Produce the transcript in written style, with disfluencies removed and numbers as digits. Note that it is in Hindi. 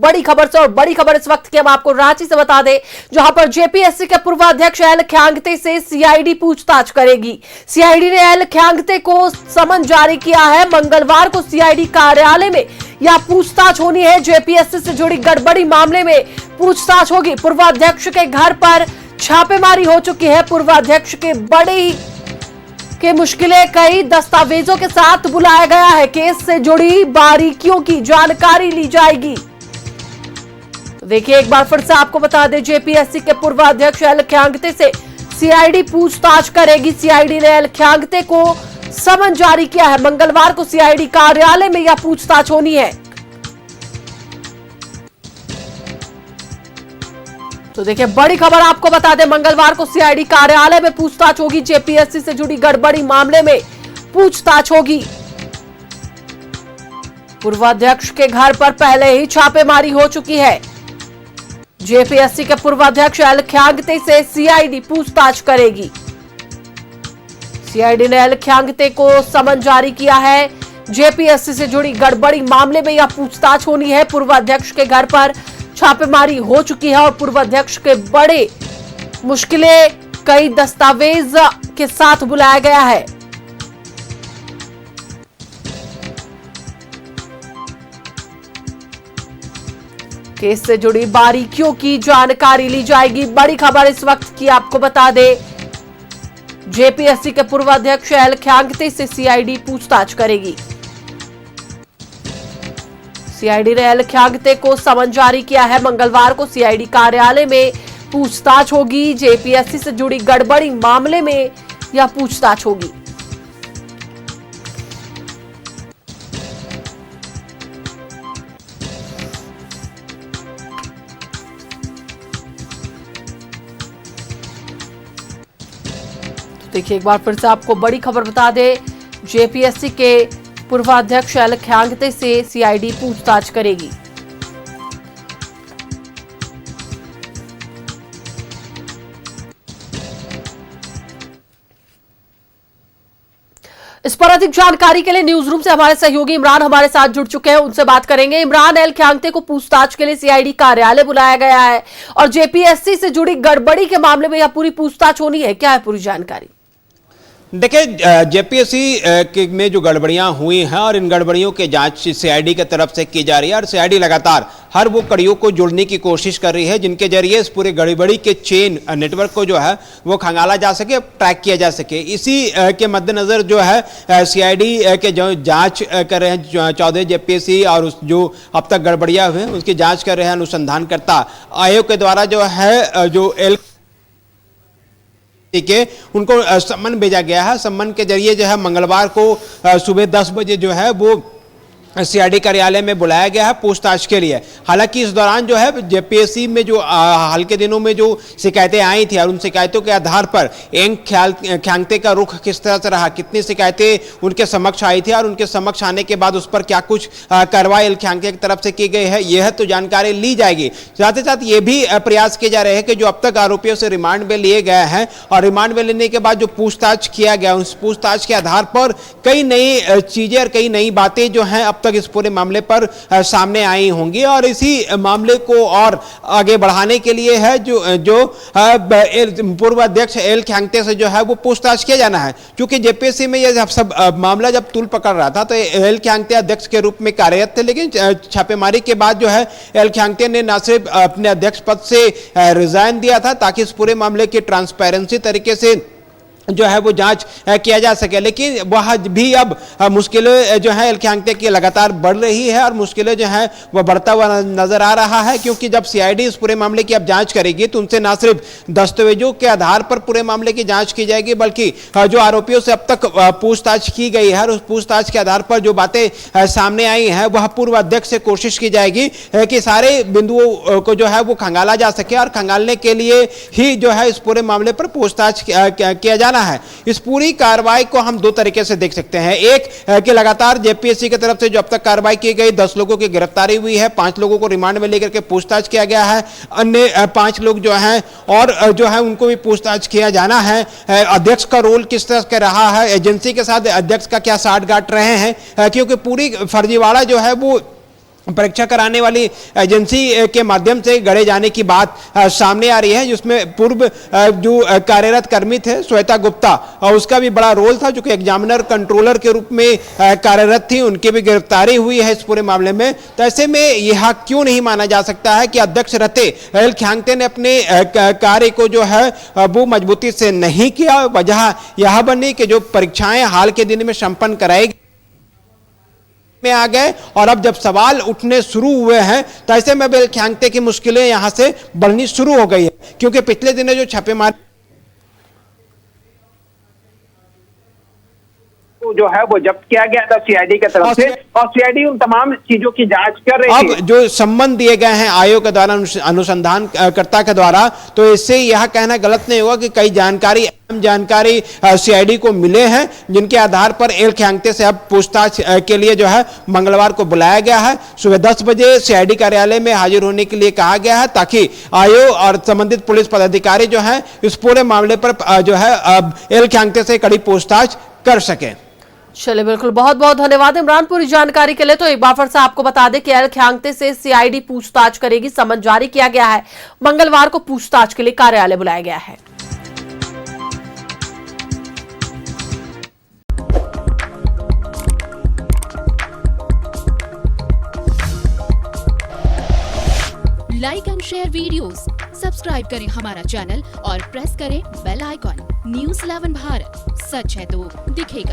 बड़ी खबर से और बड़ी खबर इस वक्त की हम आपको रांची से बता दें, जहां पर जेपीएससी के पूर्व अध्यक्ष एल ख्यांगते से सीआईडी पूछताछ करेगी। सीआईडी ने एल ख्यांगते को समन जारी किया है। मंगलवार को सीआईडी कार्यालय में यह पूछताछ होनी है। जेपीएससी से जुड़ी गड़बड़ी मामले में पूछताछ होगी। पूर्व अध्यक्ष के घर पर छापेमारी हो चुकी है। पूर्व अध्यक्ष के बड़ी के मुश्किलें कई दस्तावेजों के साथ बुलाया गया है। केस से जुड़ी बारीकियों की जानकारी ली जाएगी। देखिए, एक बार फिर से आपको बता दें, जेपीएससी के पूर्व अध्यक्ष एल ख्यांगते से सीआईडी पूछताछ करेगी। सीआईडी ने एल ख्यांगते को समन जारी किया है। मंगलवार को सीआईडी कार्यालय में यह पूछताछ होनी है। तो देखिए, बड़ी खबर आपको बता दें, मंगलवार को सीआईडी कार्यालय में पूछताछ होगी। जेपीएससी से जुड़ी गड़बड़ी मामले में पूछताछ होगी। पूर्व अध्यक्ष के घर पर पहले ही छापेमारी हो चुकी है। जेपीएससी के पूर्व अध्यक्ष एल ख्यांगते से सीआईडी पूछताछ करेगी। सीआईडी ने एल ख्यांगते को समन जारी किया है। जेपीएससी से जुड़ी गड़बड़ी मामले में यह पूछताछ होनी है। पूर्व अध्यक्ष के घर पर छापेमारी हो चुकी है और पूर्व अध्यक्ष के बड़े मुश्किलें कई दस्तावेज के साथ बुलाया गया है। केस से जुड़ी बारीकियों की जानकारी ली जाएगी। बड़ी खबर इस वक्त की आपको बता दें, जेपीएससी के पूर्व अध्यक्ष एल ख्यांगते से सीआईडी पूछताछ करेगी। सीआईडी ने एल ख्यांगते को समन जारी किया है। मंगलवार को सीआईडी कार्यालय में पूछताछ होगी। जेपीएससी से जुड़ी गड़बड़ी मामले में यह पूछताछ होगी। देखिए, एक बार फिर से आपको बड़ी खबर बता दें, जेपीएससी के पूर्व अध्यक्ष एल ख्यांगते से सीआईडी पूछताछ करेगी। इस पर अधिक जानकारी के लिए न्यूज रूम से हमारे सहयोगी इमरान हमारे साथ जुड़ चुके हैं, उनसे बात करेंगे। इमरान, एल ख्यांगते को पूछताछ के लिए सीआईडी कार्यालय बुलाया गया है और जेपीएससी से जुड़ी गड़बड़ी के मामले में यह पूरी पूछताछ होनी है, क्या है पूरी जानकारी? देखिए, जेपीएससी में जो गड़बड़ियां हुई हैं और इन गड़बड़ियों के जांच सीआईडी की तरफ से की जा रही है और सीआईडी लगातार हर वो कड़ियों को जोड़ने की कोशिश कर रही है जिनके जरिए इस पूरे गड़बड़ी के चेन नेटवर्क को जो है वो खंगाला जा सके, ट्रैक किया जा सके। इसी के मद्देनजर जो है सीआईडी के जो जांच कर रहे हैं 14 जेपीएससी और उस जो अब तक गड़बड़ियां हुई हैं उसकी जांच कर रहे हैं अनुसंधानकर्ता आयोग के द्वारा जो है जो एल के उनको सम्मन भेजा गया है। सम्मन के जरिए जो है मंगलवार को सुबह 10 बजे जो है वो सीआईडी कार्यालय में बुलाया गया है पूछताछ के लिए। हालांकि इस दौरान जो है जेपीएससी में जो हाल के दिनों में जो शिकायतें आई थी और उन शिकायतों के आधार पर एल ख्यांगते का रुख किस तरह से रहा, कितनी शिकायतें उनके समक्ष आई थी और उनके समक्ष आने के बाद उस पर क्या कुछ कार्रवाई एल ख्यांगते की तरफ से की गई है, यह तो जानकारी ली जाएगी। साथ ही साथ ये भी प्रयास किए जा रहे हैं कि जो अब तक आरोपियों से रिमांड में लिए गए हैं और रिमांड में लेने के बाद जो पूछताछ किया गया उस पूछताछ के आधार पर कई नई चीजें और कई नई बातें जो हैं तक इस पूरे मामले पर सामने आई होंगी और इसी मामले को और आगे बढ़ाने के लिए है जो पूर्व अध्यक्ष एल ख्यांगते से जो है वो पूछताछ किया जाना है। क्योंकि जेपीएससी में यह सब मामला जब तूल पकड़ रहा था तो एल ख्यांगते अध्यक्ष के रूप में कार्यरत थे, लेकिन छापेमारी के बाद जो है एल ख्यांगते ने न सिर्फ अपने अध्यक्ष पद से रिजाइन दिया था ताकि इस पूरे मामले की ट्रांसपेरेंसी तरीके से जो है वो जांच किया जा सके, लेकिन वह भी अब मुश्किलें जो है एल ख्यांगते की लगातार बढ़ रही है और मुश्किलें जो है वह बढ़ता हुआ नजर आ रहा है। क्योंकि जब सीआईडी इस पूरे मामले की अब जांच करेगी तो उनसे ना सिर्फ दस्तावेजों के आधार पर पूरे मामले की जांच की जाएगी बल्कि जो आरोपियों से अब तक पूछताछ की गई है उस पूछताछ के आधार पर जो बातें सामने आई हैं वह पूर्व अध्यक्ष से कोशिश की जाएगी कि सारे बिंदुओं को जो है वो खंगाला जा सके और खंगालने के लिए ही जो है इस पूरे मामले पर पूछताछ किया जाना है। इस पूरी कार्रवाई को हम दो तरीके से देख सकते हैं। एक कि लगातार जेपीएससी की तरफ से जो अब तक कार्रवाई की गई 10 लोगों की गिरफ्तारी हुई है, 5 लोगों को रिमांड में लेकर के पूछताछ किया गया है, अन्य 5 लोग जो हैं और जो है उनको भी पूछताछ किया जाना है। अध्यक्ष का रोल किस तरह का रहा है, एजेंसी के साथ अध्यक्ष का क्या साठगांठ रहे हैं, क्योंकि पूरी फर्जीवाड़ा जो है वो परीक्षा कराने वाली एजेंसी के माध्यम से गढ़े जाने की बात सामने आ रही है, जिसमें पूर्व जो कार्यरत कर्मी थे श्वेता गुप्ता, उसका भी बड़ा रोल था, जो कि एग्जामिनर कंट्रोलर के रूप में कार्यरत थी। उनकी भी गिरफ्तारी हुई है इस पूरे मामले में। तो ऐसे में यह क्यों नहीं माना जा सकता है कि अध्यक्ष रहते एल ख्यांगते ने अपने कार्य को जो है वो मजबूती से नहीं किया। वजह यह बनी कि जो परीक्षाएं हाल के दिन में संपन्न कराई में आ गए, और अब जब सवाल उठने शुरू हुए हैं तो ऐसे में एल ख्यांगते की मुश्किलें यहां से बढ़नी शुरू हो गई है, क्योंकि पिछले दिनों जो छापेमारी जो है वो जब्त किया गया था सीआईडी की तरफ से, और सीआईडी उन तमाम चीजों की जांच कर रही है। अब जो संबंध दिए गए हैं आयोग के द्वारा, अनुसंधानकर्ता के द्वारा, तो इससे यह कहना गलत नहीं होगा कि कई जानकारी सीआईडी को मिले हैं, जिनके आधार पर एल ख्यांगते से अब पूछताछ के लिए जो है मंगलवार को बुलाया गया है। सुबह 10 बजे सीआईडी कार्यालय में हाजिर होने के लिए कहा गया है, ताकि आयोग और संबंधित पुलिस पदाधिकारी जो है इस पूरे मामले पर जो है अब एल ख्यांगते से कड़ी पूछताछ कर सके। चलिए, बिल्कुल, बहुत बहुत धन्यवाद इमरान पूरी जानकारी के लिए। तो एक बार फिर से आपको बता दें कि एल ख्यांगते से सीआईडी पूछताछ करेगी, समन जारी किया गया है। मंगलवार को पूछताछ के लिए कार्यालय बुलाया गया है। Like and share videos, subscribe करें हमारा चैनल और प्रेस करें बेल आइकॉन। न्यूज़ 11 भारत, सच है तो दिखेगा।